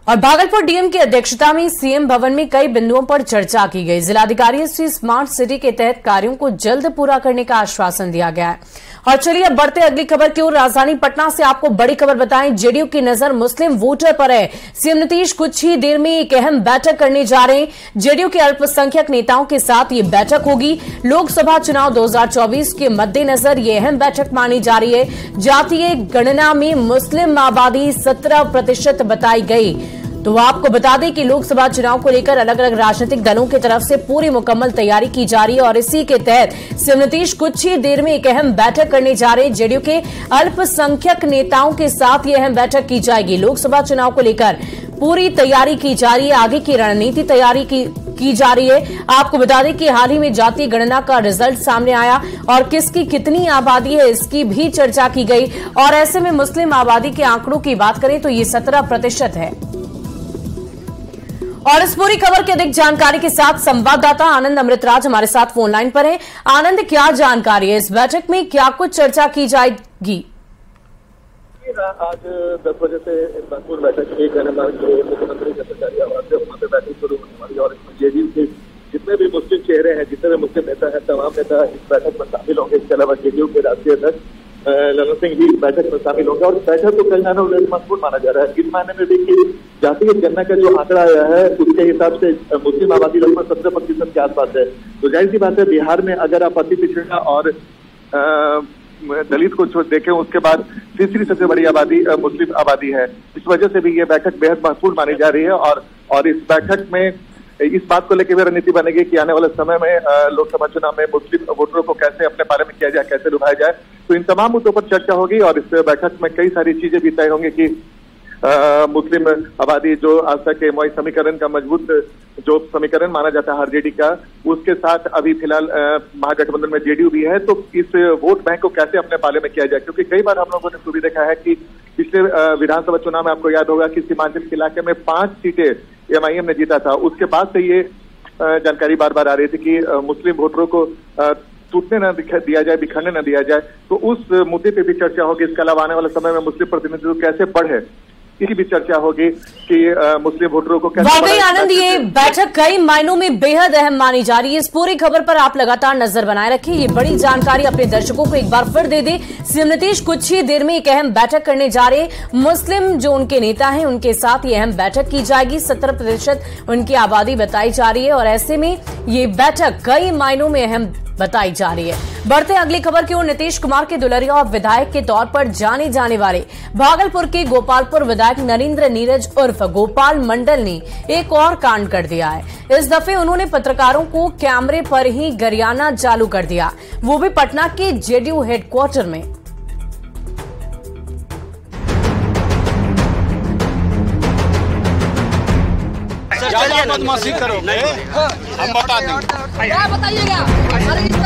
और भागलपुर डीएम की अध्यक्षता में सीएम भवन में कई बिंदुओं पर चर्चा की गई। जिलाधिकारियों से स्मार्ट सिटी के तहत कार्यों को जल्द पूरा करने का आश्वासन दिया गया है। और चलिए अब बढ़ते अगली खबर की ओर। राजधानी पटना से आपको बड़ी खबर बताएं। जेडीयू की नजर मुस्लिम वोटर पर है। सीएम नीतीश कुछ ही देर में एक अहम बैठक करने जा रहे हैं। जेडीयू के अल्पसंख्यक नेताओं के साथ ये बैठक होगी। लोकसभा चुनाव 2024 के मद्देनजर ये अहम बैठक मानी जा रही है। जातीय गणना में मुस्लिम आबादी 17% बताई गई। तो आपको बता दें कि लोकसभा चुनाव को लेकर अलग अलग राजनीतिक दलों की तरफ से पूरी मुकम्मल तैयारी की जा रही है और इसी के तहत सीएम नीतीश कुछ ही देर में एक अहम बैठक करने जा रहे हैं। जेडीयू के अल्पसंख्यक नेताओं के साथ यह अहम बैठक की जाएगी। लोकसभा चुनाव को लेकर पूरी तैयारी की जा रही है, आगे की रणनीति तैयारी की जा रही है। आपको बता दें कि हाल ही में जातीय गणना का रिजल्ट सामने आया और किसकी कितनी आबादी है इसकी भी चर्चा की गई। और ऐसे में मुस्लिम आबादी के आंकड़ों की बात करें तो ये 17% है। और इस पूरी खबर की अधिक जानकारी के साथ संवाददाता आनंद अमृतराज हमारे साथ फोन लाइन पर हैं। आनंद, क्या जानकारी है? इस बैठक में क्या कुछ चर्चा की जाएगी? आज 10 बजे से भरपूर बैठक मुख्यमंत्री के सरकारी आवास से वहां पे बैठक शुरू होने वाली है और इसमें जेडीयू के जितने भी मुस्लिम चेहरे हैं, जितने भी मुस्लिम नेता हैं, तमाम नेता इस बैठक में शामिल होंगे। इसके अलावा जेडीयू के राष्ट्रीय अध्यक्ष ललन सिंह भी बैठक में शामिल होंगे और बैठक को कल जाना महत्वपूर्ण माना जा रहा है। इस मायने में देखिए, जातीय जनगणना का जो आंकड़ा आया है उसके हिसाब से मुस्लिम आबादी लगभग 17% के आसपास है। तो जाहिर सी बात है, बिहार में अगर आप अति पिछड़ा और दलित को देखें, उसके बाद तीसरी सबसे बड़ी आबादी मुस्लिम आबादी है। इस वजह से भी ये बैठक बेहद महत्वपूर्ण मानी जा रही है और इस बैठक में इस बात को लेकर भी रणनीति बनेगी कि आने वाले समय में लोकसभा चुनाव में मुस्लिम वोटरों को कैसे अपने पाले में किया जाए, कैसे लुभाया जाए। तो इन तमाम मुद्दों पर चर्चा होगी और इस बैठक में कई सारी चीजें भी तय होंगी कि मुस्लिम आबादी जो आज तक एमओआई समीकरण का मजबूत जो समीकरण माना जाता है आरजेडी का, उसके साथ अभी फिलहाल महागठबंधन में जेडीयू भी है। तो इस वोट बैंक को कैसे अपने पाले में किया जाए, क्योंकि कई बार हम लोगों ने तो भी देखा है कि पिछले विधानसभा चुनाव में आपको याद होगा कि सीमांचल के इलाके में 5 सीटें एमआईएम ने जीता था। उसके बाद से ये जानकारी बार बार आ रही थी कि मुस्लिम वोटरों को टूटने न दिया जाए, बिखरने न दिया जाए। तो उस मुद्दे पे भी चर्चा होगी। इसके अलावा आने वाले समय में मुस्लिम प्रतिनिधित्व कैसे बढ़े, इसकी भी चर्चा होगी कि मुस्लिम वोटरों को कैसे। वाकई आनंद, ये बैठक कई मायनों में बेहद अहम मानी जा रही है। इस पूरी खबर पर आप लगातार नजर बनाए रखें। ये बड़ी जानकारी अपने दर्शकों को एक बार फिर दे दे। सीएम नीतीश कुछ ही देर में एक अहम बैठक करने जा रहे हैं। मुस्लिम जो उनके नेता हैं उनके साथ ये अहम बैठक की जाएगी। 17% उनकी आबादी बताई जा रही है और ऐसे में ये बैठक कई मायनों में अहम बताई जा रही है। बढ़ते अगली खबर की ओर। नीतीश कुमार के दुल्हनिया और विधायक के तौर पर जाने जाने वाले भागलपुर के गोपालपुर विधायक नरेंद्र नीरज उर्फ गोपाल मंडल ने एक और कांड कर दिया है। इस दफे उन्होंने पत्रकारों को कैमरे पर ही गरियाना चालू कर दिया, वो भी पटना के जेडीयू हेडक्वार्टर में। बदमाशी करो, हम बता दें। क्या बताइएगा?